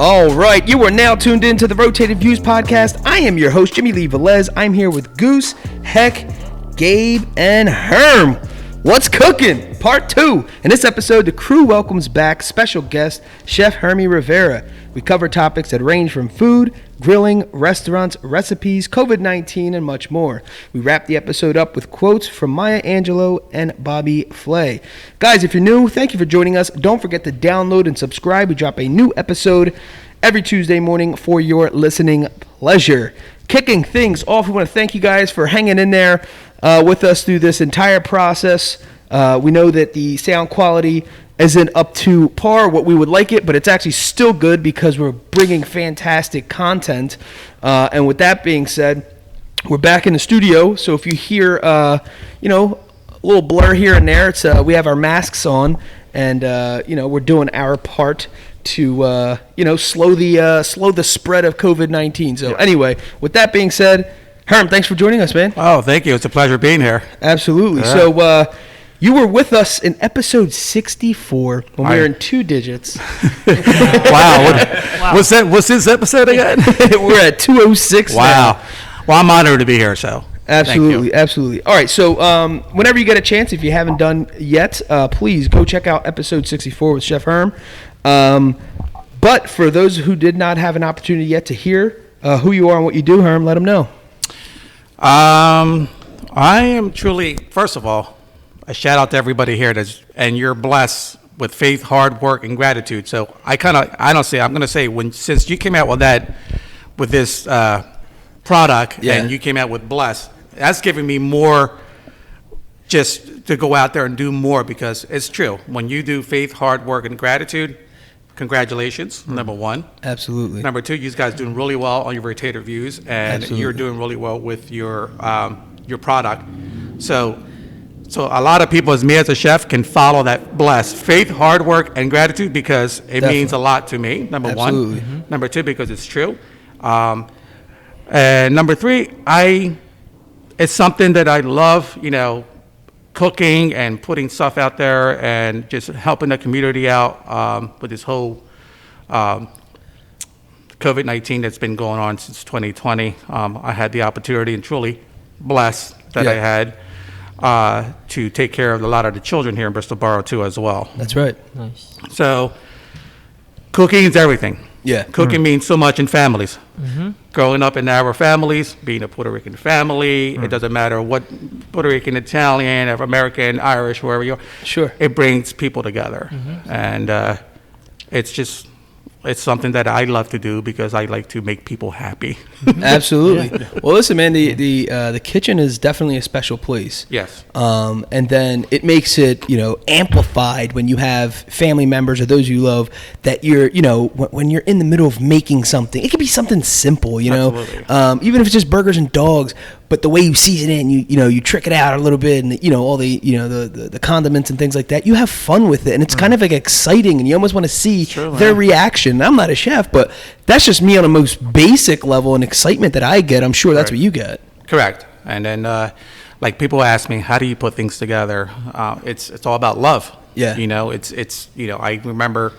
All right, you are now tuned in to the Rotated Views podcast. I am your host, Jimmylee Velez. I'm here with Goose, Heck, Gabe, and Herm. What's cooking? Part 2. In this episode, the crew welcomes back special guest, Chef Hermie Rivera. We cover topics that range from food, grilling, restaurants, recipes, COVID-19, and much more. We wrap the episode up with quotes from Maya Angelou and Bobby Flay. Guys, if you're new, thank you for joining us. Don't forget to download and subscribe. We drop a new episode every Tuesday morning for your listening pleasure. Kicking things off, we want to thank you guys for hanging in there with us through this entire process. We know that the sound quality isn't up to par what we would like it, but it's actually still good because we're bringing fantastic content. And with that being said, we're back in the studio. So if you hear, a little blur here and there, it's we have our masks on, and we're doing our part to slow the spread of COVID-19. So anyway, with that being said, Herm, thanks for joining us, man. Oh, thank you. It's a pleasure being here. Absolutely. Yeah. So you were with us in episode 64 when we were in two digits. Wow. What's this episode again? We're at 206 wow. now. Well, I'm honored to be here, so. Absolutely, absolutely. All right, so whenever you get a chance, if you haven't done yet, please go check out episode 64 with Chef Herm. But for those who did not have an opportunity yet to hear who you are and what you do, Herm, let them know. I am truly, first of all, a shout out to everybody here and you're blessed with faith, hard work, and gratitude. So I'm going to say since you came out with this product and you came out with blessed, that's giving me more just to go out there and do more, because it's true. When you do faith, hard work, and gratitude, congratulations, number one. Absolutely. Number two, you guys doing really well on your Rotated Views, and you're doing really well with your product. So a lot of people, as me as a chef, can follow that blessed faith, hard work, and gratitude, because it means a lot to me, number one. Mm-hmm. Number two, because it's true. And number three, it's something that I love, cooking and putting stuff out there and just helping the community out with this whole COVID-19 that's been going on since 2020. I had the opportunity, and truly blessed that I had to take care of a lot of the children here in Bristol Borough too as well. That's right. Nice. So cooking is everything. Yeah. Cooking means so much in families. Mm-hmm. Growing up in our families, being a Puerto Rican family, it doesn't matter what Puerto Rican, Italian, or American, Irish, wherever you are. Sure. It brings people together. Mm-hmm. And it's something that I love to do because I like to make people happy. Absolutely. Well, listen, man, the kitchen is definitely a special place. Yes. And then it makes it, amplified when you have family members or those you love that you're, when you're in the middle of making something. It could be something simple, Absolutely. Even if it's just burgers and dogs, but the way you season it and you trick it out a little bit, and all the condiments and things like that, you have fun with it, and it's kind of like exciting, and you almost want to see their reaction. I'm not a chef, but that's just me on a most basic level, and excitement that I get. I'm sure that's what you get. Correct. And then like people ask me, how do you put things together? It's all about love. Yeah. I remember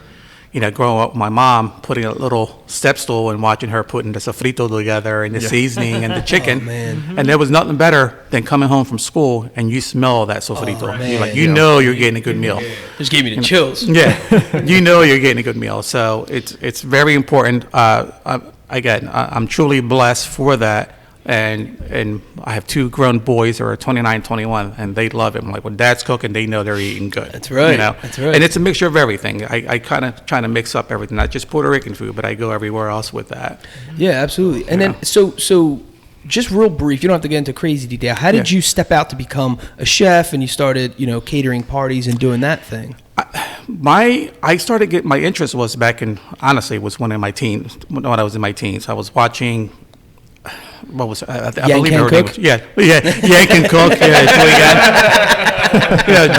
growing up with my mom, putting a little step stool and watching her putting the sofrito together and the seasoning and the chicken. Oh, man. And there was nothing better than coming home from school and you smell that sofrito. Oh, man. You're like, you're getting a good meal. Just gave me the chills. Yeah. You're getting a good meal. So it's very important. I'm truly blessed for that. And I have two grown boys who are 29, 21, and they love it. I'm like, when Dad's cooking, they know they're eating good. That's right. That's right. And it's a mixture of everything. I kind of try to mix up everything, not just Puerto Rican food, but I go everywhere else with that. Yeah, absolutely. And then so just real brief, you don't have to get into crazy detail. How did you step out to become a chef, and you started, catering parties and doing that thing? I started getting my interest was back in, honestly, it was when I was in my teens. I was watching. What was I believe her name was, Yank and Cook,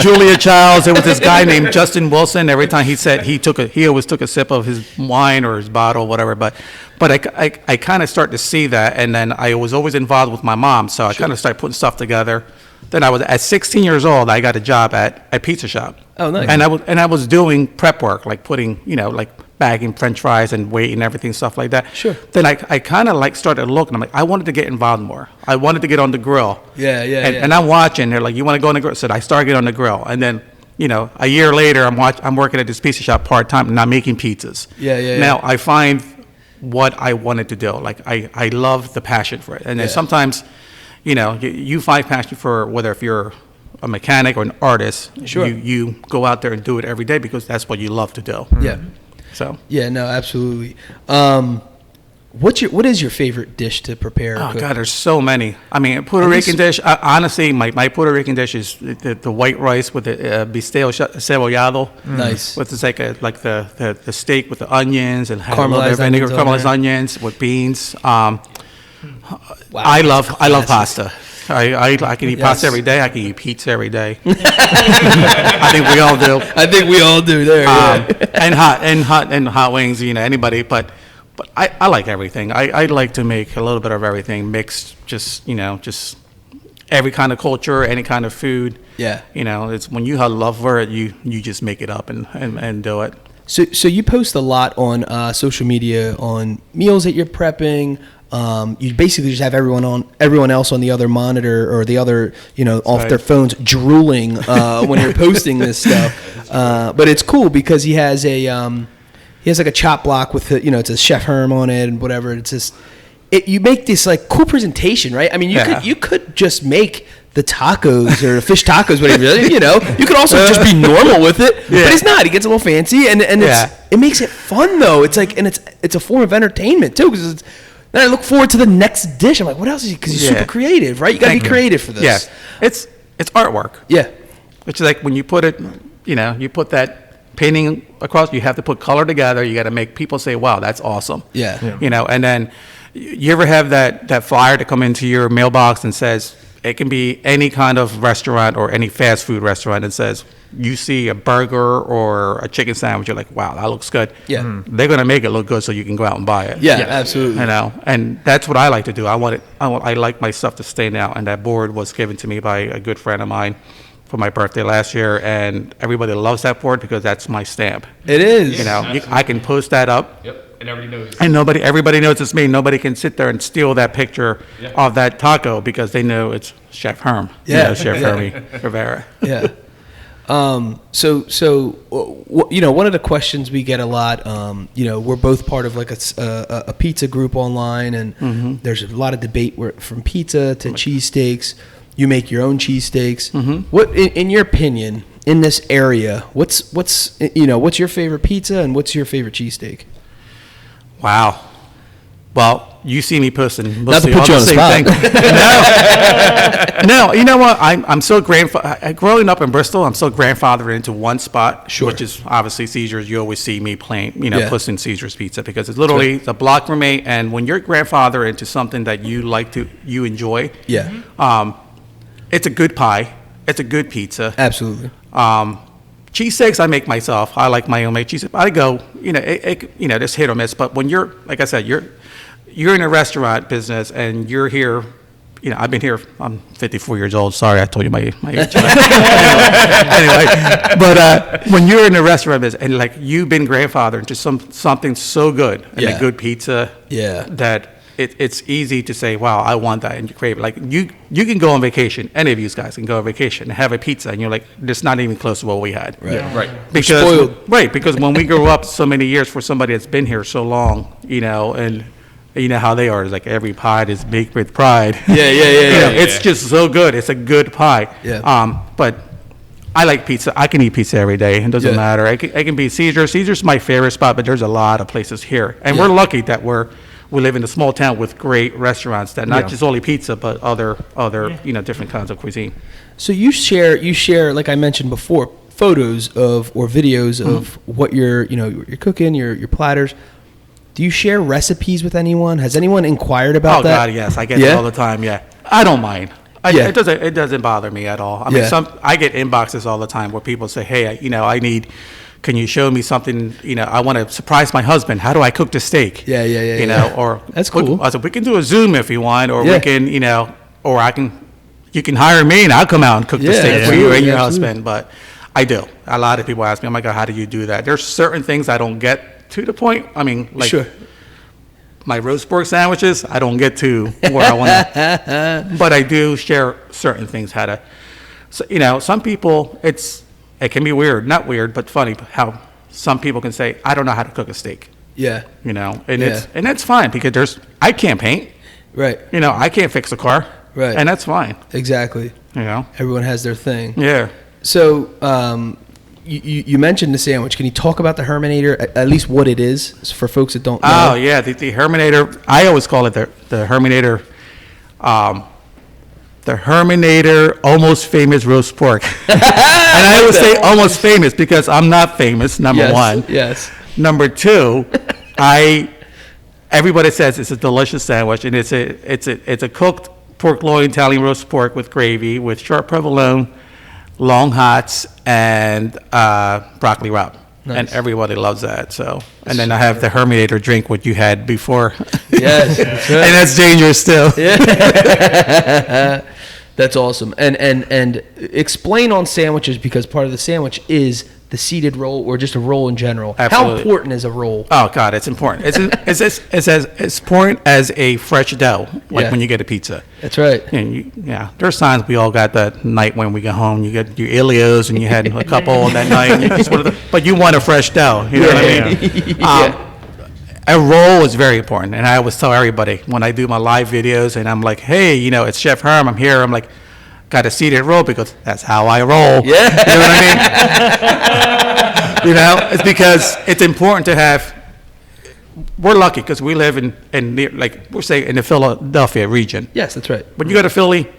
Julia Childs. There was this guy named Justin Wilson. Every time he said he always took a sip of his wine or his bottle, whatever. But I kind of started to see that, and then I was always involved with my mom, so I kind of started putting stuff together. Then I was at 16 years old. I got a job at a pizza shop. Oh, nice. And I was doing prep work, like putting, like bagging French fries and weight and everything, stuff like that. Sure. Then I kind of like started looking. I'm like, I wanted to get involved more. I wanted to get on the grill. Yeah. And I'm watching. They're like, you want to go on the grill? So I started getting on the grill, and then. A year later, I'm working at this pizza shop part-time, and I'm making pizzas. Yeah. Now, I find what I wanted to do. Like, I love the passion for it. And then sometimes, you find passion for whether if you're a mechanic or an artist, sure. you go out there and do it every day because that's what you love to do. Yeah. So. Yeah, no, absolutely. What is your favorite dish to prepare? Oh, God, there's so many. I mean, Puerto Rican dish, honestly, my Puerto Rican dish is the white rice with the bistec cebollado. Nice. With the steak with the onions and caramelized onions with beans. Wow, I love pasta. I can eat pasta every day. I can eat pizza every day. I think we all do. There. And hot wings. Anybody, but I like everything. I like to make a little bit of everything mixed. Just every kind of culture, any kind of food. Yeah. It's when you have love for it, you just make it up and do it. So you post a lot on social media on meals that you're prepping. You basically just have everyone else on the other monitor or the other, off their phones drooling when you're posting this stuff. But it's cool because he has like a chop block with it's a Chef Herm on it and whatever. It's just you make this like cool presentation, right? I mean, you could just make the tacos or fish tacos, whatever. You could also just be normal with it, but it's not. He gets a little fancy, and it makes it fun though. It's like, and it's a form of entertainment too, because then I look forward to the next dish. I'm like, what else is he? Because he's super creative, right? You got to be creative for this. Yeah, it's artwork. Yeah, which is like when you put it, you put that painting across, you have to put color together. You got to make people say, wow, that's awesome. Yeah. And then you ever have that flyer to come into your mailbox and says, it can be any kind of restaurant or any fast food restaurant, and says, you see a burger or a chicken sandwich, you're like, wow, that looks good. Yeah. They're going to make it look good so you can go out and buy it. Yeah, absolutely. And that's what I like to do. I like my stuff to stand out. And that board was given to me by a good friend of mine for my birthday last year, and everybody loves that board because that's my stamp. It is. I can post that up. Yep. And everybody knows. And everybody knows it's me. Nobody can sit there and steal that picture of that taco because they know it's Chef Herm. Yeah. Chef Hermie Rivera. Yeah. So one of the questions we get a lot, we're both part of like a pizza group online, and there's a lot of debate from pizza to cheesesteaks. You make your own cheesesteaks. What, in your opinion, in this area, what's your favorite pizza and what's your favorite cheesesteak? Wow. Well, you see me posting not to mostly put you on the spot. No, you know what? I'm so growing up in Bristol, I'm so grandfathered into one spot, which is obviously Caesar's. You always see me posting Caesar's Pizza because it's literally the block from me. And when you're grandfathered into something that you enjoy, it's a good pie. It's a good pizza. Absolutely. Cheesesteaks I make myself. I like my own made cheesesteak. I go, there's hit or miss. But when you're, like I said, you're in a restaurant business and you're here. I've been here. I'm 54 years old. Sorry, I told you my age. Anyway, but when you're in a restaurant business and like you've been grandfathered to something so good and a good pizza, that it's easy to say, wow, I want that, and you crave it. Like you can go on vacation. Any of you guys can go on vacation and have a pizza, and you're like, it's not even close to what we had. Right. Yeah. Right. Because when we grew up so many years for somebody that's been here so long, and you know how they are. It's like every pie is baked with pride. It's just so good. It's a good pie. Yeah. But I like pizza. I can eat pizza every day. It doesn't matter. I can be Caesar's. Caesar's my favorite spot, but there's a lot of places here, and we're lucky that we live in a small town with great restaurants that not just only pizza, but other different kinds of cuisine. So you share like I mentioned before, photos of or videos of what you're cooking, your platters. Do you share recipes with anyone? Has anyone inquired about that? Oh God, yes, I get it all the time. Yeah, I don't mind. It doesn't bother me at all. I mean, I get inboxes all the time where people say, hey, I need. Can you show me something? I want to surprise my husband. How do I cook the steak? Yeah. Or that's cool. I said we can do a Zoom if you want, or we can, or I can, you can hire me and I'll come out and cook the steak for you and your husband. But I do. A lot of people ask me, oh my God, how do you do that? There's certain things I don't get to the point. I mean, like my roast pork sandwiches, I don't get to where I want to. But I do share certain things how to. So, you know, some people, it can be weird, not weird, but funny how some people can say, I don't know how to cook a steak. Yeah. You know, and that's fine because I can't paint. Right. You know, I can't fix a car. Right. And that's fine. Exactly. You know, everyone has their thing. Yeah. So, you mentioned the sandwich. Can you talk about the Herminator, at least what it is, for folks that don't know? Oh, yeah. The Herminator, I always call it the Herminator, the Herminator almost famous roast pork. And I always say almost famous because I'm not famous, number one. Yes. Number two, everybody says it's a delicious sandwich, and it's a cooked pork loin Italian roast pork with gravy, with short provolone, long hots, and broccoli rabe. Nice. And everybody loves that. So, and then I have the Herminator drink, what you had before. Yes, that's right. And that's dangerous still. Yeah. That's awesome. And explain on sandwiches, because part of the sandwich is the seeded roll or just a roll in general. Absolutely. How important is a roll? Oh God, it's important. It's as important as a fresh dough, like when you get a pizza. That's right. And there's times we all got that night when we go home. You get your Ilios and you had a couple on that night. But you want a fresh dough. You know what I mean? A roll is very important, and I always tell everybody when I do my live videos, and I'm like, hey, you know, it's Chef Herm. I'm here. I'm like, got a seeded roll because that's how I roll. Yeah. You know what I mean? You know, it's because it's important to have. We're lucky because we live in like we're saying in the Philadelphia region. Yes, that's right. When you go to Philly,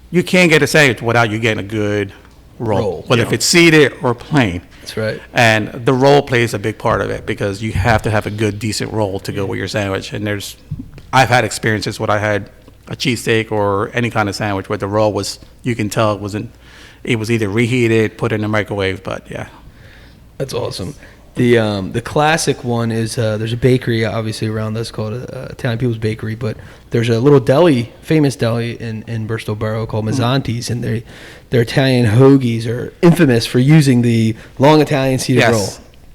you can't get a sandwich without you getting a good roll, whether if it's seeded or plain. That's right. And the roll plays a big part of it because you have to have a good, decent roll to go with your sandwich. And I've had experiences when I had a cheesesteak or any kind of sandwich where the roll was, you can tell it was either reheated, put in the microwave, but yeah. That's awesome. The classic one is there's a bakery obviously around us called Italian People's Bakery, but there's a little deli, famous deli in Bristol Borough called Mazzanti's, and their Italian hoagies are infamous for using the long Italian seeded roll,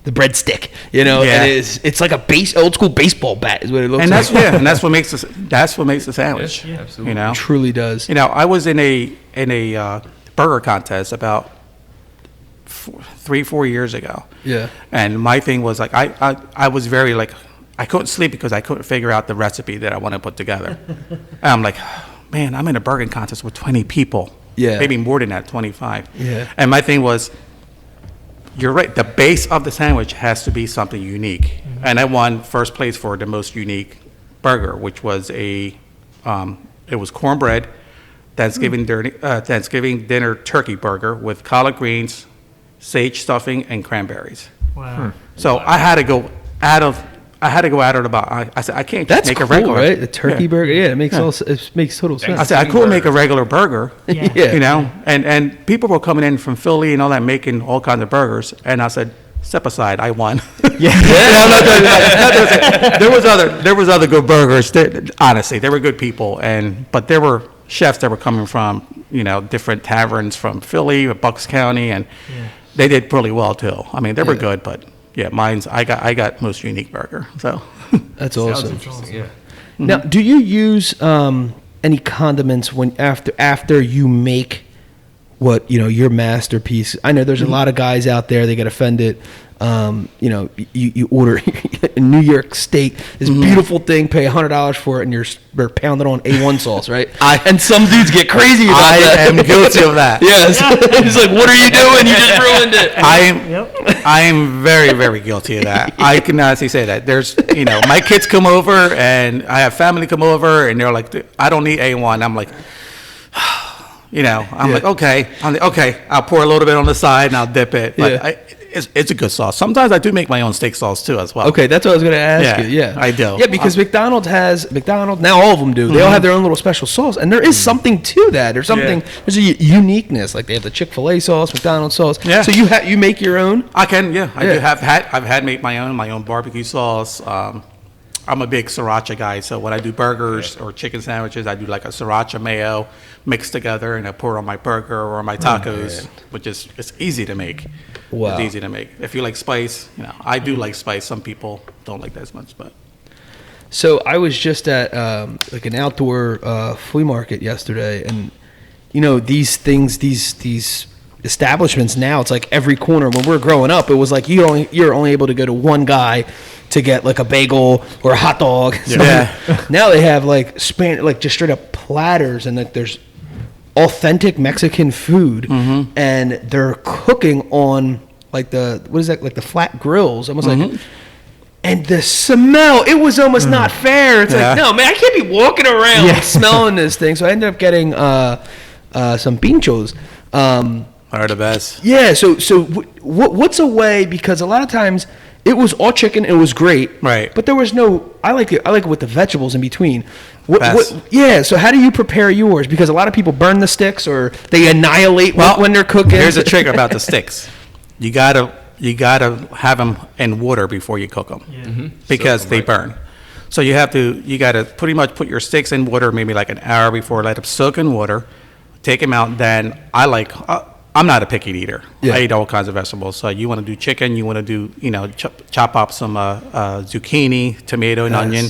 the breadstick. You know, and it's like a old school baseball bat is what it looks like. And that's what makes the sandwich. Yeah, absolutely. You know, it truly does. You know, I was in a burger contest about 3-4 years ago. Yeah. And my thing was like I was very like I couldn't sleep because I couldn't figure out the recipe that I want to put together. And I'm like, man, I'm in a burger contest with 20 people. Yeah. Maybe more than that, 25. Yeah. And my thing was, you're right, the base of the sandwich has to be something unique. Mm-hmm. And I won first place for the most unique burger, which was it was cornbread, Thanksgiving dinner turkey burger with collard greens, sage stuffing, and cranberries. Wow. So I had to go out of about. I said I can't just make a regular. Right? The turkey burger. Yeah, it makes total sense. I said I couldn't make a regular burger. Yeah. You know, and people were coming in from Philly and all that, making all kinds of burgers, and I said, step aside, I won. Yeah. There was other good burgers. Honestly, they were good people, but there were chefs that were coming from different taverns from Philly, Bucks County, and they did really well too. I mean, they were good, but I got most unique burger. So that's awesome. Yeah. Now, do you use any condiments after you make what your masterpiece? I know there's a lot of guys out there, they get offended. You order a New York steak, this beautiful thing, pay $100 for it, and you're pounding on A1 sauce, right? And some dudes get crazy about that. I am guilty of that. Yes. He's like, what are you doing? You just ruined it. I am very, very guilty of that. I can honestly say that. There's, my kids come over, and I have family come over, and they're like, I don't need A1. I'm like, like, okay, I'll pour a little bit on the side, and I'll dip it. But it's a good sauce. Sometimes I do make my own steak sauce too as well. Okay, that's what I was going to ask you. Yeah, I do. Yeah, because McDonald's now all of them do. They all have their own little special sauce, and there is something to that. There's something. There's a uniqueness. Like they have the Chick-fil-A sauce, McDonald's sauce. Yeah. So you make your own. I can. Yeah, I do have had. I've had made my own barbecue sauce. I'm a big sriracha guy. So when I do burgers or chicken sandwiches, I do like a sriracha mayo mixed together, and I pour it on my burger or on my tacos, which is it's easy to make. Wow. It's easy to make. If you like spice, I do like spice. Some people don't like that as much, but. So I was just at like an outdoor flea market yesterday, and these things, these establishments now, it's like every corner. When we were growing up, it was like you're only able to go to one guy to get like a bagel or a hot dog. Yeah. Now they have like just straight up platters, and like there's authentic Mexican food, and they're cooking on like the flat grills, almost like. And the smell, it was almost not fair. It's like, no, man, I can't be walking around smelling this thing. So I ended up getting some pinchos. Are the best. Yeah, so what's a way, because a lot of times it was all chicken, it was great. Right. But there was no, I like it with the vegetables in between. Best. So how do you prepare yours? Because a lot of people burn the sticks or they annihilate when they're cooking. Here's a trick about the sticks. You gotta have them in water before you cook them, because they burn. So you gotta pretty much put your sticks in water maybe like an hour before, let them soak in water, take them out. Then I'm not a picky eater. Yeah. I eat all kinds of vegetables. So you want to do chicken, you want to do chop up some zucchini, tomato, and onion.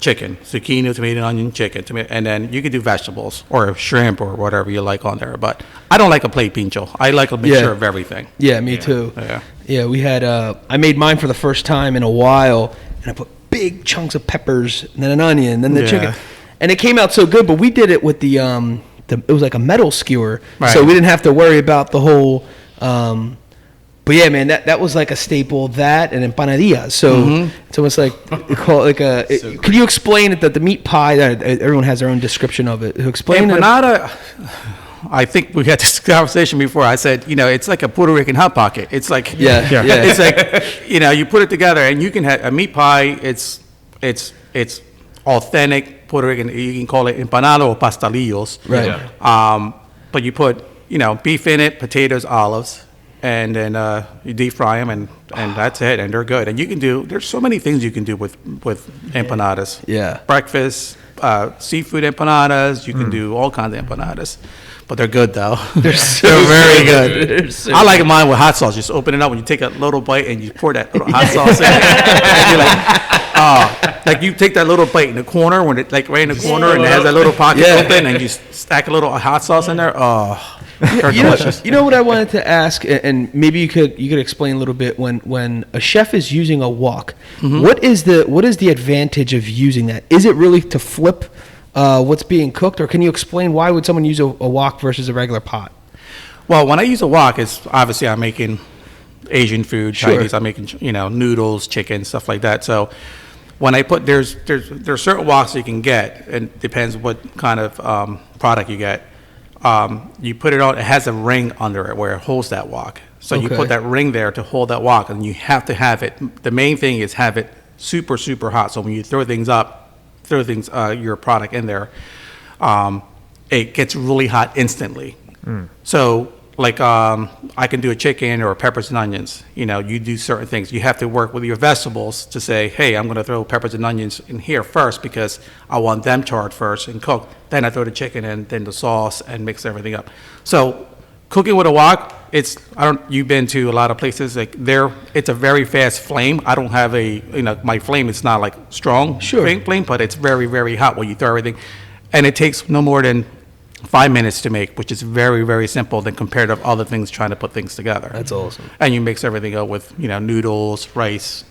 Chicken, zucchini, tomato, onion, chicken, tomato, and then you could do vegetables or shrimp or whatever you like on there. But I don't like a plate pincho. I like a mixture of everything. Yeah, me too. Yeah. Yeah, we had. I made mine for the first time in a while, and I put big chunks of peppers, and then an onion, and then the chicken, and it came out so good. But we did it with the it was like a metal skewer, so we didn't have to worry about the whole. But yeah, man, that was like a staple. That and empanadillas. So it's almost like call it like a. Could you explain it, that the meat pie? That everyone has their own description of it. Explain empanada. I think we had this conversation before. I said, it's like a Puerto Rican hot pocket. It's like it's like you put it together, and you can have a meat pie. It's authentic Puerto Rican. You can call it empanada or pastelillos. Right. Yeah. But you put beef in it, potatoes, olives. And then you deep fry them, and that's it, and they're good. And there's so many things you can do with empanadas. Yeah. Breakfast, seafood empanadas. You can do all kinds of empanadas, but they're good though. They're very good. I like mine with hot sauce. Just open it up when you take a little bite and you pour that little hot sauce in, and you're like you take that little bite in the corner when it right in the corner, and it has that little pocket open, and you stack a little hot sauce in there. Oh. You know what I wanted to ask, and maybe you could explain a little bit when a chef is using a wok. What is the advantage of using that? Is it really to flip what's being cooked, or can you explain why would someone use a wok versus a regular pot? Well, when I use a wok, it's obviously I'm making Asian food, Chinese. I'm making noodles, chicken, stuff like that. So when I put there's certain woks you can get, and it depends what kind of product you get. You put it on, it has a ring under it where it holds that wok. So you put that ring there to hold that wok, and you have to have it. The main thing is have it super, super hot. So when you throw your product in there, it gets really hot instantly. So like I can do a chicken or peppers and onions. You do certain things. You have to work with your vegetables to say, hey, I'm going to throw peppers and onions in here first because I want them charred first and cooked. Then I throw the chicken in, then the sauce, and mix everything up. So cooking with a wok, you've been to a lot of places like it's a very fast flame. I don't have my flame is not like strong flame, but it's very, very hot when you throw everything, and it takes no more than 5 minutes to make, which is very, very simple than compared to other things trying to put things together. That's awesome. And you mix everything up with noodles, rice,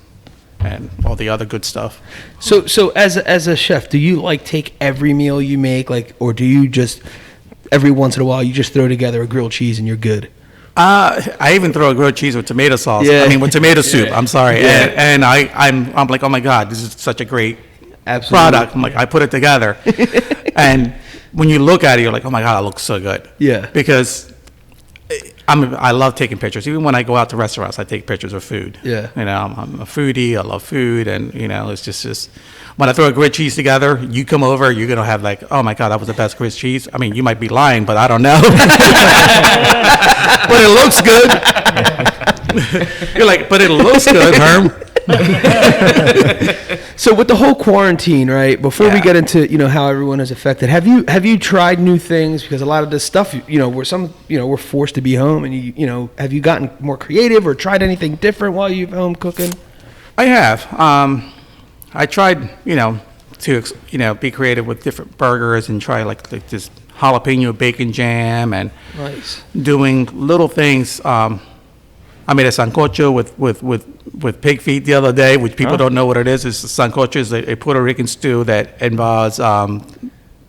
and all the other good stuff. So as a chef, do you take every meal you make, or do you just every once in a while you just throw together a grilled cheese and you're good? I even throw a grilled cheese with tomato sauce. Yeah. With tomato soup. I'm sorry. Yeah. And I'm like, oh my God, this is such a great Absolutely. product. I'm like, I put it together, and when you look at it, you're like, oh my God, it looks so good. Yeah. Because I love taking pictures. Even when I go out to restaurants, I take pictures of food. Yeah. I'm a foodie. I love food, and it's just when I throw a grilled cheese together, you come over, you're gonna have like, oh my God, that was the best grilled cheese. I mean, you might be lying, but I don't know. But it looks good. You're like, but it looks good, Herm. So with the whole quarantine, right? Before we get into how everyone is affected, have you tried new things? Because a lot of this stuff, we're forced to be home, and have you gotten more creative or tried anything different while you're home cooking? I have. I tried, to be creative with different burgers and try like this jalapeno bacon jam and Nice. doing little things. I made a sancocho with pig feet the other day, which people don't know what it is. It's sancocho is a Puerto Rican stew that involves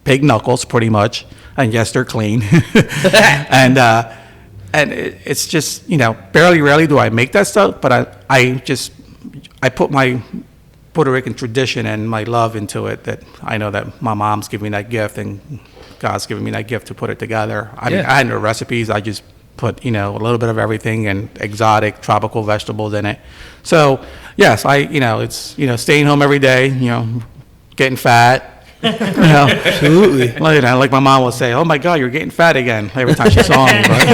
pig knuckles, pretty much, and yes, they're clean. and it's just rarely do I make that stuff, but I put my Puerto Rican tradition and my love into it. That I know that my mom's giving me that gift and God's giving me that gift to put it together. I mean, I had no recipes. I just put, a little bit of everything and exotic tropical vegetables in it. So, yes, it's, staying home every day, getting fat. Absolutely. Like my mom will say, "Oh my God, you're getting fat again," every time she saw me. But.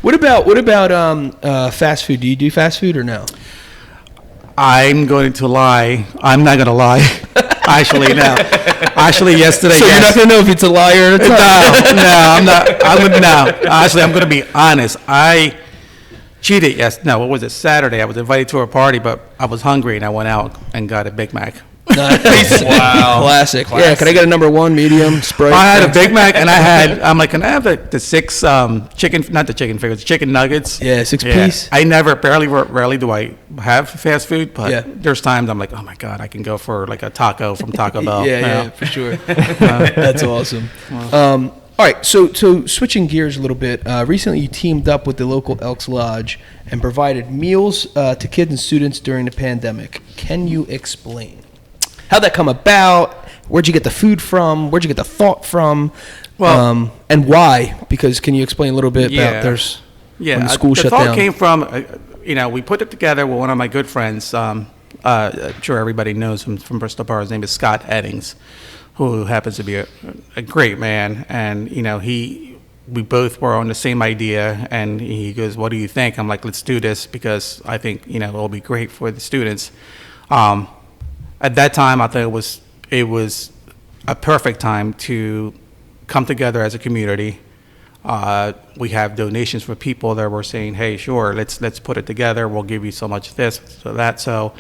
What about fast food? Do you do fast food or no? I'm going to lie. I'm not going to lie. Actually, no. Actually, yesterday. So you're not going to know if it's a liar or a No, I'm not. Actually, I'm going to be honest. I cheated. What was it? Saturday. I was invited to a party, but I was hungry and I went out and got a Big Mac. Nice. Wow. Classic. Yeah, can I get a number one, medium, Sprite? I had a Big Mac and I'm like, can I have the six chicken, not the chicken fingers, chicken nuggets? Yeah, six piece. I rarely do I have fast food, but there's times I'm like, oh my God, I can go for like a taco from Taco Bell. Yeah, for sure. That's awesome. All right, so switching gears a little bit, recently you teamed up with the local Elks Lodge and provided meals to kids and students during the pandemic. Can you explain? How'd that come about? Where'd you get the food from? Where'd you get the thought from? Well, and why? Because can you explain a little bit about when the school shut down? The thought came from, we put it together with one of my good friends. I'm sure everybody knows him from Bristol Bar. His name is Scott Eddings, who happens to be a great man. And, we both were on the same idea. And he goes, "What do you think?" I'm like, "Let's do this because I think, it'll be great for the students." At that time, I thought it was a perfect time to come together as a community. We have donations for people that were saying, "Hey, sure, let's put it together. We'll give you so much this, so that." So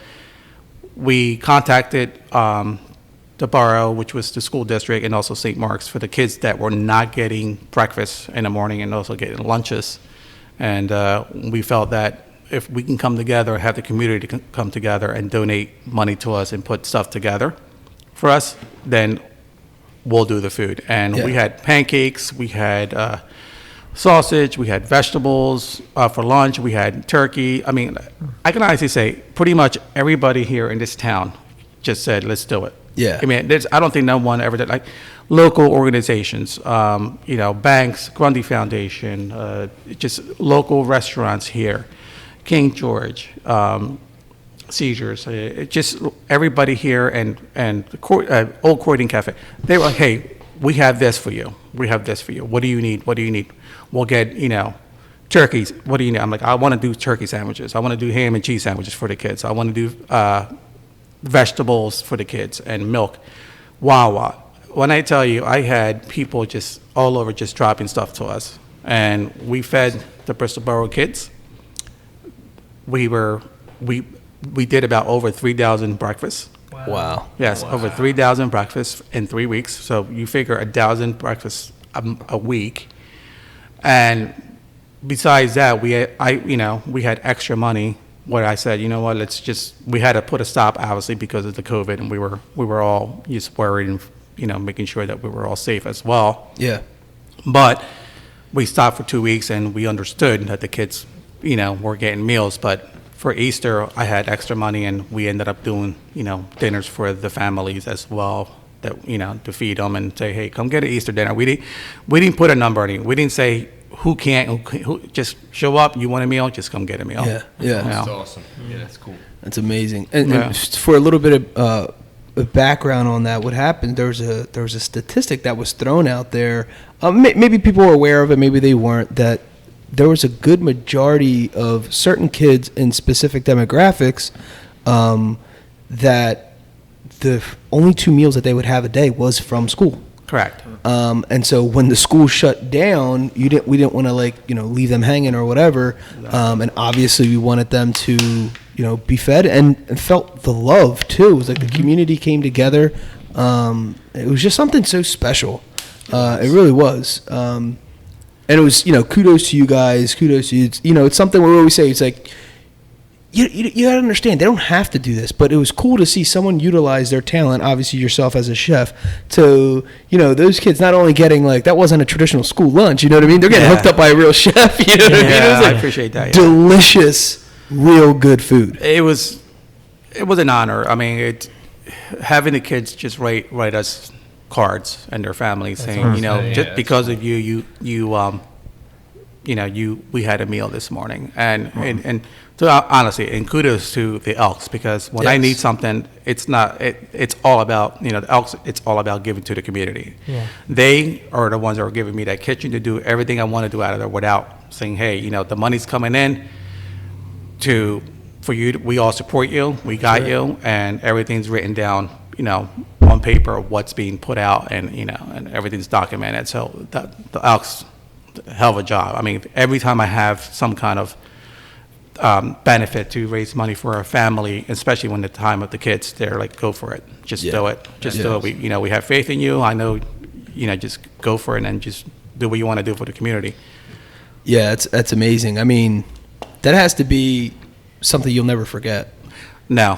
we contacted the borough, which was the school district, and also St. Mark's for the kids that were not getting breakfast in the morning and also getting lunches. And we felt that if we can come together, have the community come together and donate money to us and put stuff together for us, then we'll do the food. And we had pancakes, we had sausage, we had vegetables for lunch, we had turkey. I mean, I can honestly say pretty much everybody here in this town just said, "Let's do it." Yeah. I mean, I don't think no one ever did. Like local organizations, banks, Grundy Foundation, just local restaurants here. King George, Seizures, just everybody here and Old Croydon Cafe. They were like, "Hey, we have this for you. We have this for you. What do you need? What do you need? We'll get, turkeys. What do you need?" I'm like, "I want to do turkey sandwiches. I want to do ham and cheese sandwiches for the kids. I want to do vegetables for the kids and milk." Wow. When I tell you, I had people just all over just dropping stuff to us. And we fed the Bristol Borough kids. We did about over 3,000 breakfasts. Wow. Yes, over 3,000 breakfasts in 3 weeks. So you figure 1,000 breakfasts a week. And besides that, we had extra money where I said, "You know what, we had to put a stop, obviously, because of the COVID, and we were all just worried and, making sure that we were all safe as well." Yeah. But we stopped for 2 weeks, and we understood that the kids, were getting meals. But for Easter, I had extra money, and we ended up doing, dinners for the families as well, that, to feed them and say, "Hey, come get an Easter dinner." We didn't put a number on it. We didn't say who just show up. You want a meal? Just come get a meal. Yeah. That's awesome. Yeah, that's cool. That's amazing. And for a little bit of background on that, what happened? There was a statistic that was thrown out there. Maybe people were aware of it, maybe they weren't. That there was a good majority of certain kids in specific demographics that the only 2 meals that they would have a day was from school. Correct. And so when the school shut down, we didn't want to leave them hanging or whatever. And obviously we wanted them to be fed and felt the love too. It was like the community came together. It was just something so special. It really was. And it was kudos to you guys. Kudos to you. It's something we always say. It's like you gotta understand they don't have to do this, but it was cool to see someone utilize their talent, obviously yourself as a chef, to those kids not only getting that wasn't a traditional school lunch, you know what I mean, they're getting hooked up by a real chef, you know what I mean? It was I appreciate that. Delicious, real good food. It was an honor. I mean, having the kids just write us cards and their families saying, just because of you we had a meal this morning, and so honestly, and kudos to the Elks, because when I need something, it's all about the Elks. It's all about giving to the community. Yeah. They are the ones that are giving me that kitchen to do everything I want to do out of there without saying, hey, the money's coming in for you. We all support you. We got you, and everything's written down, on paper, what's being put out, and and everything's documented. So the Elks, hell of a job. I mean, every time I have some kind of benefit to raise money for a family, especially when the time of the kids, they're like, go for it, just do it, do it. We have faith in you. I know, just go for it and just do what you want to do for the community. Yeah, that's amazing. I mean, that has to be something you'll never forget. No,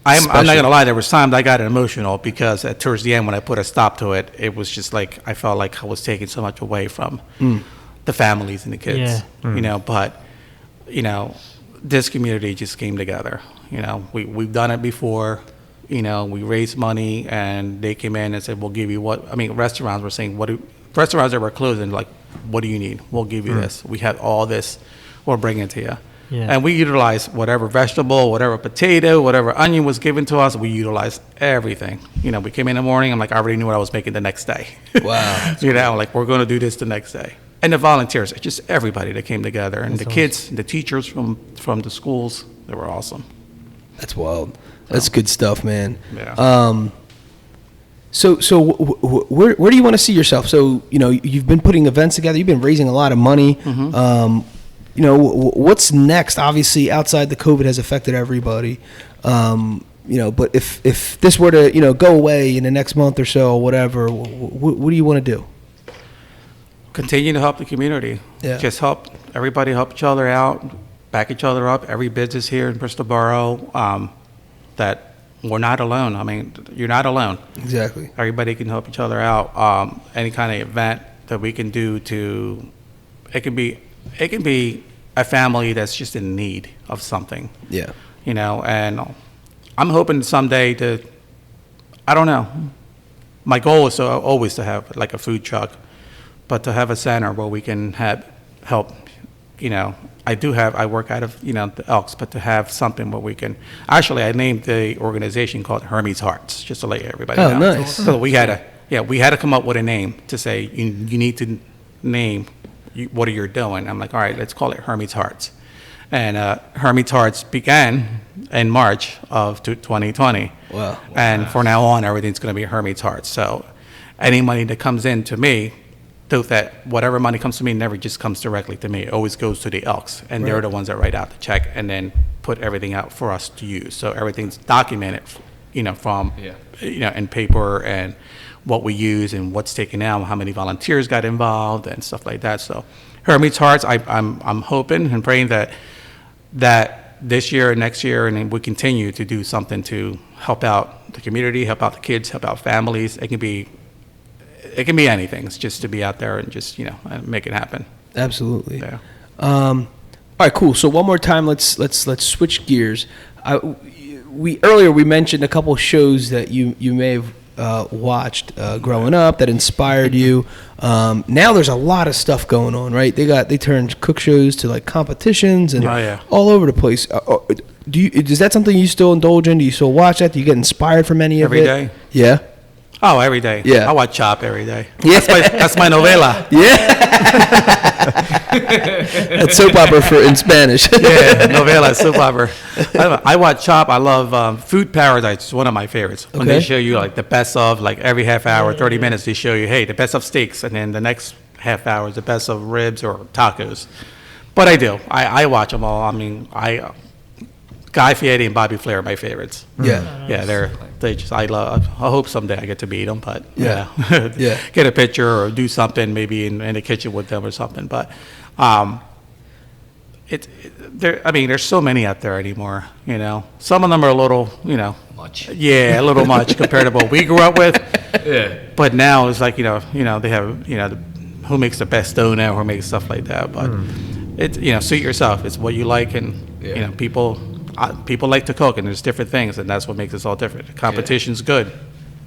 I'm not gonna lie. There was times I got emotional because towards the end, when I put a stop to it, it was just like I felt like I was taking so much away from the families and the kids. Yeah. But this community just came together. We've done it before. We raised money, and they came in and said, "We'll give you what." I mean, restaurants were saying, restaurants that were closing, like, "What do you need? We'll give you this. We have all this. We'll bring it to you." Yeah. And we utilized whatever vegetable, whatever potato, whatever onion was given to us. We utilized everything. We came in the morning. I'm like, I already knew what I was making the next day. Wow. Like, we're going to do this the next day. And the volunteers, just everybody that came together, and the kids, the teachers from the schools, they were awesome. That's wild. That's good stuff, man. Yeah. So where do you want to see yourself? So you've been putting events together. You've been raising a lot of money. What's next? Obviously, outside the COVID has affected everybody. But if this were to, go away in the next month or so, or whatever, what do you want to do? Continue to help the community. Yeah. Just help everybody, help each other out, back each other up. Every business here in Bristol Borough, that we're not alone. I mean, you're not alone. Exactly. Everybody can help each other out. Any kind of event that we can do it can be a family that's just in need of something. Yeah. And I'm hoping someday I don't know. My goal is always to have like a food truck, but to have a center where we can help. I work out of, the Elks, but to have something where we can, actually I named the organization called Hermie's Hearts, just to let everybody know. Oh, nice. So we had to come up with a name to say, you need to name what you're doing. I'm like, all right, let's call it Hermie's Hearts. And Hermie's Hearts began in March of 2020. Wow. And for now on, everything's going to be Hermie's Hearts. So any money that comes in to me, that whatever money comes to me never just comes directly to me. It always goes to the Elks, and they're the ones that write out the check and then put everything out for us to use. So everything's documented, from in paper, and what we use and what's taken out, how many volunteers got involved and stuff like that. So Hermie's Hearts, I'm hoping and praying that this year and next year, and then we continue to do something to help out the community, help out the kids, help out families. It can be anything. It's just to be out there and just make it happen. Absolutely. Yeah. All right, cool. So one more time, let's switch gears. Earlier we mentioned a couple shows that you may have watched growing up that inspired you. Now there's a lot of stuff going on, right? They turned cook shows to like competitions and all over the place. Is that something you still indulge in? Do you still watch that? Do you get inspired from any of it? Every day. Yeah. Oh, every day. Yeah. I watch Chop every day. Yeah. That's my novela. That's soap opera in Spanish. Yeah, novela, soap opera. I watch Chop. I love Food Paradise. It's one of my favorites. When they show you like the best of, like every half hour, 30 minutes, they show you, hey, the best of steaks, and then the next half hour is the best of ribs or tacos. But I do. I watch them all. I mean, Guy Fieri and Bobby Flay are my favorites. Yeah. Yeah, they just, I hope someday I get to meet them, but Yeah. get a picture or do something maybe in the kitchen with them or something. But there's so many out there anymore, you know. Some of them are a little, you know. Much. Yeah, a little much compared to what we grew up with. Yeah. But now it's like, you know, they have, you know, who makes the best donut, who makes stuff like that. But it's, you know, suit yourself. It's what you like, and you know, people like to cook, and there's different things, and that's what makes us all different. The competition's good.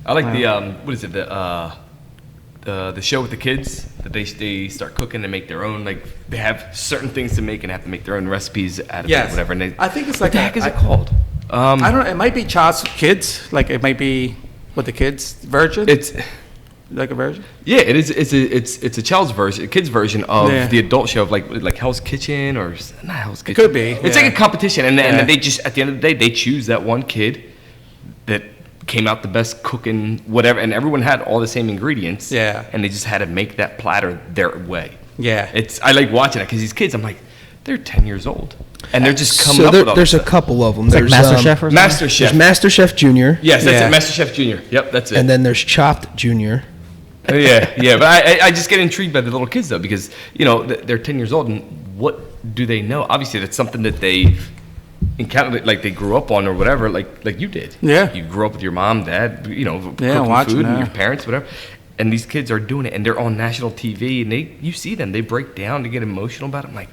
I like the what is it, the show with the kids that they start cooking and make their own, like they have certain things to make and have to make their own recipes out of it, whatever. And I think it's like, what the heck is it called? I don't know. It might be Child's Kids. Like it might be with the kids version. It's like a version. Yeah, it is. It's a child's version, a kid's version of the adult show of like Hell's Kitchen or not Hell's Kitchen. It could be. It's like a competition, and then they just at the end of the day they choose that one kid that came out the best cooking whatever, and everyone had all the same ingredients. Yeah. And they just had to make that platter their way. Yeah. I like watching it because these kids, I'm like, they're 10 years old, and they're just coming So up with all there's this a stuff. couple of them. It's like There's MasterChef or something? MasterChef. There's MasterChef Junior. Yes, that's Yeah. it. MasterChef Junior. Yep, that's it. And then there's Chopped Junior. Yeah, but I just get intrigued by the little kids though, because you know they're 10 years old, and what do they know? Obviously, that's something that they encountered, like they grew up on or whatever, like you did. Yeah. You grew up with your mom, dad, you know, cooking watching food, and that. your parents, whatever. And these kids are doing it, and they're on national TV, and you see them, they break down, they get emotional about it. I'm like,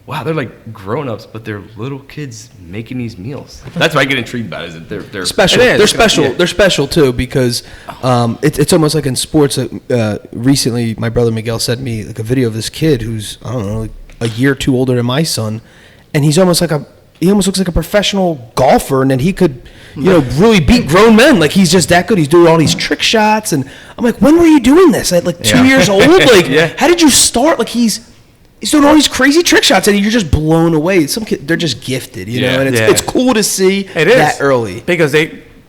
wow, they're like grown-ups, but they're little kids making these meals. That's what I get intrigued about. Is that they're Special. It is. They're special. Yeah. They're special too because it's almost like in sports. Recently, my brother Miguel sent me like a video of this kid who's, I don't know, like a year or two older than my son, and he almost looks like a professional golfer, and then he could, you know, really beat grown men. Like he's just that good. He's doing all these trick shots, and I'm like, when were you doing this? At like 2 years old? Like, how did you start? Like he's doing all these crazy trick shots, and you're just blown away. Some kid, they're just gifted, you know, and it's cool to see It is that early. because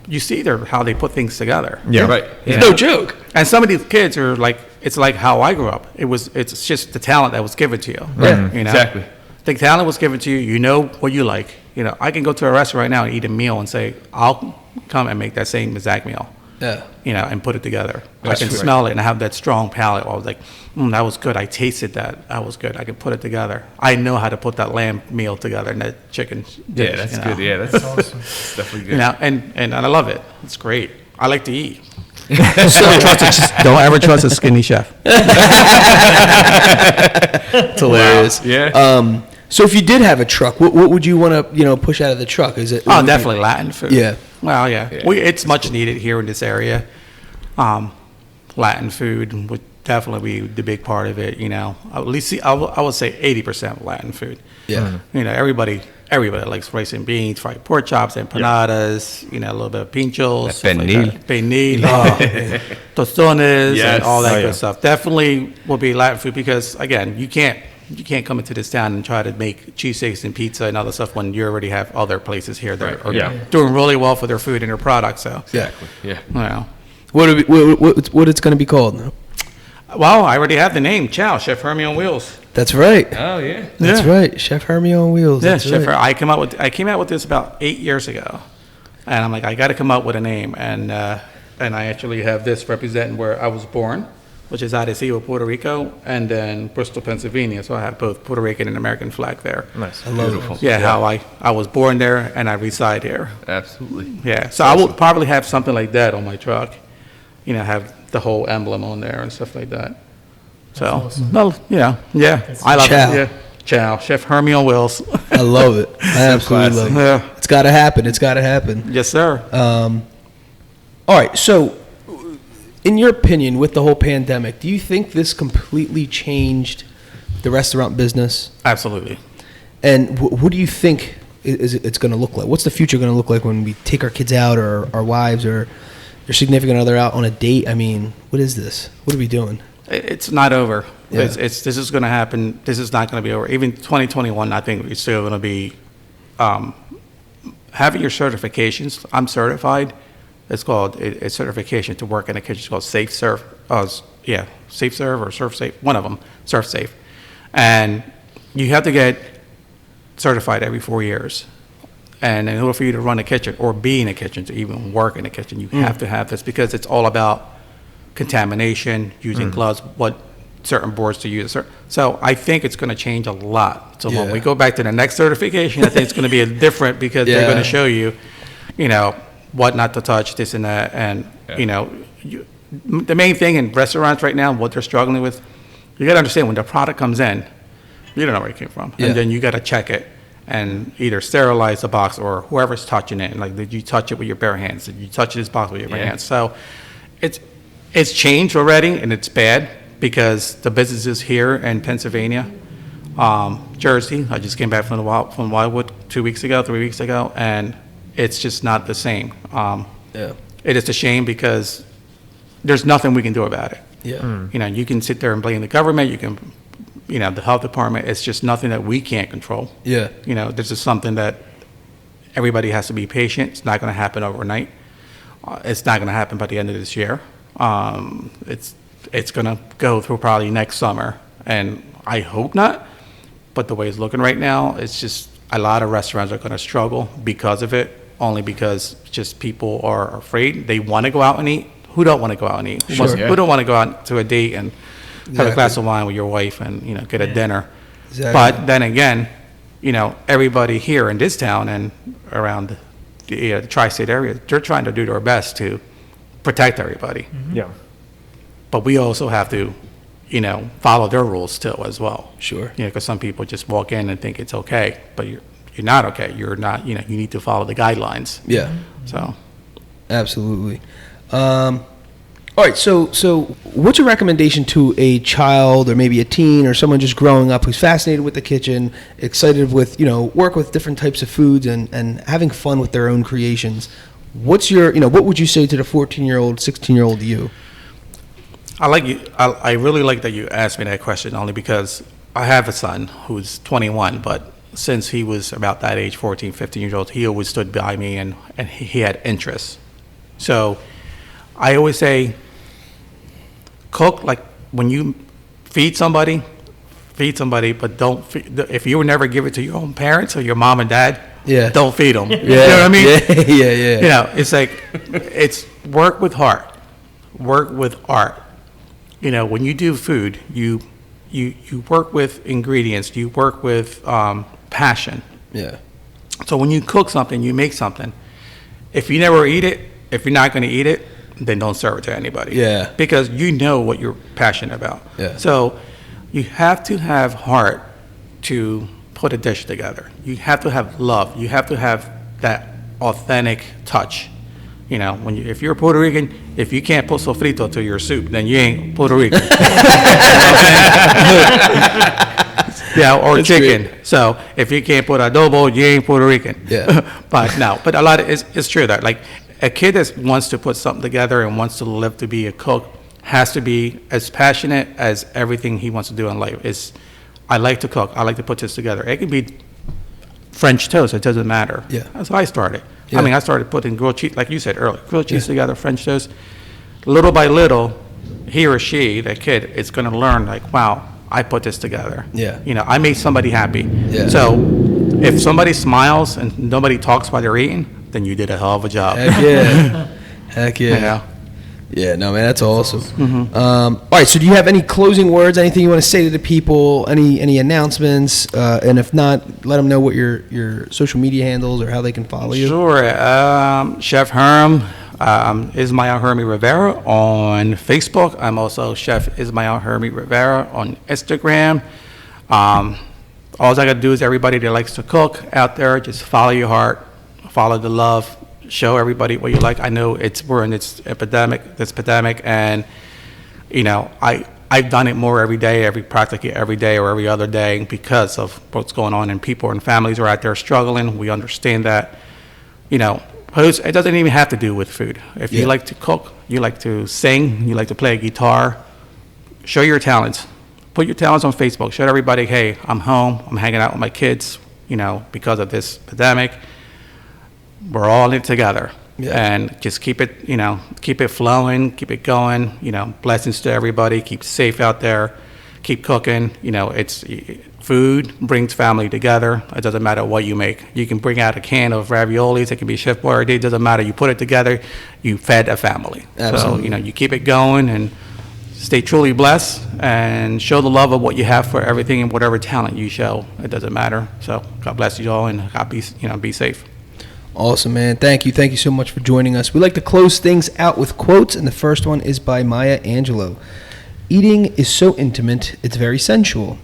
you see how they put things together. Yeah. right. It's no joke. And some of these kids are like, it's like how I grew up. It's just the talent that was given to you. Yeah, you know? exactly. The talent was given to you. You know what you like. You know, I can go to a restaurant right now and eat a meal and say, I'll come and make that same exact meal. Yeah. You know, and put it together. That's I can right. smell it and I have that strong palate. I was like, that was good. I tasted that. That was good. I can put it together. I know how to put that lamb meal together and that chicken dish. Yeah, that's you know? good. Yeah, that's awesome. That's definitely good. You know, and I love it. It's great. I like to eat. Don't ever trust a skinny chef. It's hilarious. Yeah. So if you did have a truck, what would you want to, you know, push out of the truck? Is it? Oh, definitely Latin food. Yeah. Well, yeah. It's much needed here in this area. Latin food would definitely be the big part of it. You know, at least I would say 80% Latin food. Yeah. You know, everybody likes rice and beans, fried pork chops, empanadas. You know, a little bit of pinchos, stuff like Pernil. that. Pernil, tostones, Yes. and all that Oh, good yeah. stuff. Definitely will be Latin food because again, you can't come into this town and try to make cheesesteaks and pizza and other stuff when you already have other places here that are doing really well for their food and their products. So, Exactly. Yeah. you know. What it's going to be called? Well, I already have the name. Ciao, Chef Hermie on Wheels. That's right. Oh yeah. That's right. Chef Hermie on Wheels. Yeah, That's Chef. right. I came out with this about 8 years ago, and I'm like, I got to come up with a name, and I actually have this representing where I was born, which is Arecibo, Puerto Rico, and then Bristol, Pennsylvania. So I have both Puerto Rican and American flag there. Nice. I love Beautiful. it. Yeah, how I was born there and I reside here. Absolutely. Yeah, so I would probably have something like that on my truck. You know, have the whole emblem on there and stuff like that. So, no, yeah, I love Ciao. it. Yeah, ciao, Chef Hermie on Wheels. I love it. I absolutely love it. Yeah. It's got to happen. It's got to happen. Yes, sir. All right. So, in your opinion, with the whole pandemic, do you think this completely changed the restaurant business? Absolutely. And what do you think it's going to look like? What's the future going to look like when we take our kids out or our wives or your significant other out on a date, I mean, what is this? What are we doing? It's not over. Yeah. This is going to happen. This is not going to be over. Even 2021, I think it's still going to be having your certifications. I'm certified. It's called a certification to work in a kitchen. It's called Safe Serve. Safe Serve or Serve Safe. One of them, Serve Safe. And you have to get certified every 4 years. And in order for you to run a kitchen or be in a kitchen, to even work in a kitchen, you have to have this because it's all about contamination, using gloves, what certain boards to use. So I think it's going to change a lot. So when we go back to the next certification, I think it's going to be different because they're going to show you, what not to touch, this and that. And, the main thing in restaurants right now, what they're struggling with, you got to understand when the product comes in, you don't know where it came from. And then you got to check it and either sterilize the box or whoever's touching it. Like, did you touch it with your bare hands? Did you touch this box with your bare hands? So it's changed already, and it's bad because the businesses here in Pennsylvania, Jersey, I just came back from Wildwood 3 weeks ago, and it's just not the same. It is a shame because there's nothing we can do about it. You can sit there and blame the government. You can, the health department. It's just nothing that we can't control. This is something that everybody has to be patient. It's not going to happen overnight. It's not going to happen by the end of this year. It's going to go through probably next summer, and I hope not. But the way it's looking right now, it's just a lot of restaurants are going to struggle because of it, only because just people are afraid. They want to go out and eat. Who don't want to go out and eat? Who don't want to go out to a date and have a glass of wine with your wife and get a dinner? But then again, everybody here in this town and around the tri-state area, they're trying to do their best to protect everybody. But we also have to, follow their rules too as well. Because some people just walk in and think it's okay, but you're not okay. You're not. You need to follow the guidelines. So, absolutely. All right. So what's your recommendation to a child or maybe a teen or someone just growing up who's fascinated with the kitchen, excited with work with different types of foods and having fun with their own creations? What's your what would you say to the 14-year-old, 16-year-old you? I really like that you asked me that question, only because I have a son who's 21, but since he was about that age, 14, 15 years old, he always stood by me and he had interests. So I always say, cook like when you feed somebody, but don't if you would never give it to your own parents or your mom and dad, don't feed them. You know what I mean? It's like, it's work with heart, work with art. When you do food, you work with ingredients, you work with passion. So when you cook something, you make something. If you never eat it, if you're not going to eat it, then don't serve it to anybody. Because you know what you're passionate about. So you have to have heart to put a dish together. You have to have love. You have to have that authentic touch. If you're Puerto Rican, if you can't put sofrito to your soup, then you ain't Puerto Rican. Or that's chicken. Great. So if you can't put adobo, you ain't Puerto Rican. But a lot of it's true that like a kid that wants to put something together and wants to live to be a cook has to be as passionate as everything he wants to do in life. I like to cook. I like to put this together. It can be French toast. It doesn't matter. That's how I started. I started putting grilled cheese, like you said earlier, grilled cheese together, French toast. Little by little, he or she, that kid, is going to learn, like, wow, I put this together. I made somebody happy. So if somebody smiles and nobody talks while they're eating, then you did a hell of a job. Heck yeah. Yeah, no, man, that's awesome. All right, so do you have any closing words, anything you want to say to the people, any announcements? And if not, let them know what your social media handles or how they can follow you. Sure. Chef Herm, Ismael Hermie Rivera on Facebook. I'm also Chef Ismael Hermie Rivera on Instagram. All I got to do is everybody that likes to cook out there, just follow your heart, follow the love. Show everybody what you like. I know we're in this epidemic, and I've done it more every day, practically every day or every other day because of what's going on, and people and families are out there struggling. We understand that. It doesn't even have to do with food. If you like to cook, you like to sing, you like to play a guitar, show your talents. Put your talents on Facebook. Show everybody, hey, I'm home. I'm hanging out with my kids, because of this pandemic. We're all in it together. Yeah. And just keep it flowing, keep it going. Blessings to everybody. Keep safe out there. Keep cooking. It's food brings family together. It doesn't matter what you make. You can bring out a can of raviolis. It can be Chef Boyardee. It doesn't matter. You put it together. You fed a family. Absolutely. So you keep it going and stay truly blessed and show the love of what you have for everything and whatever talent you show. It doesn't matter. So God bless you all, and God be safe. Awesome, man. Thank you. Thank you so much for joining us. We like to close things out with quotes, and the first one is by Maya Angelou. Eating is so intimate, it's very sensual.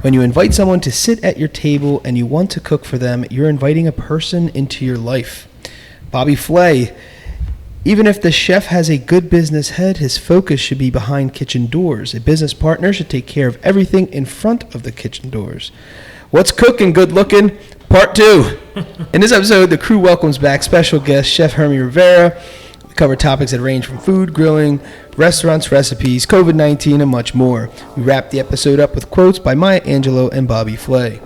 When you invite someone to sit at your table and you want to cook for them, you're inviting a person into your life. Bobby Flay. Even if the chef has a good business head, his focus should be behind kitchen doors. A business partner should take care of everything in front of the kitchen doors. What's cooking, good looking? Part 2. In this episode, the crew welcomes back special guest, Chef Hermie Rivera. We cover topics that range from food, grilling, restaurants, recipes, COVID-19, and much more. We wrap the episode up with quotes by Maya Angelou and Bobby Flay.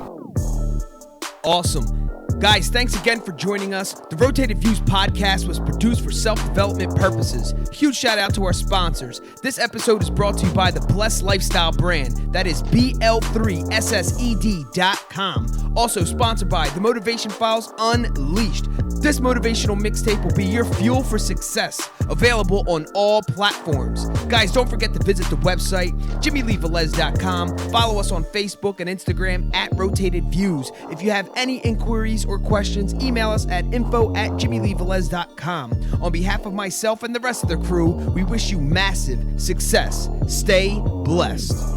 Awesome. Guys, thanks again for joining us. The Rotated Views podcast was produced for self-development purposes. Huge shout out to our sponsors. This episode is brought to you by the Blessed Lifestyle brand. That is BL3SSED.com. Also sponsored by The Motivation Files Unleashed. This motivational mixtape will be your fuel for success. Available on all platforms. Guys, don't forget to visit the website, JimmyleeVelez.com. Follow us on Facebook and Instagram at Rotated Views. If you have any inquiries or questions, email us at info@JimmyleeVelez.com. On behalf of myself and the rest of the crew, we wish you massive success. Stay blessed.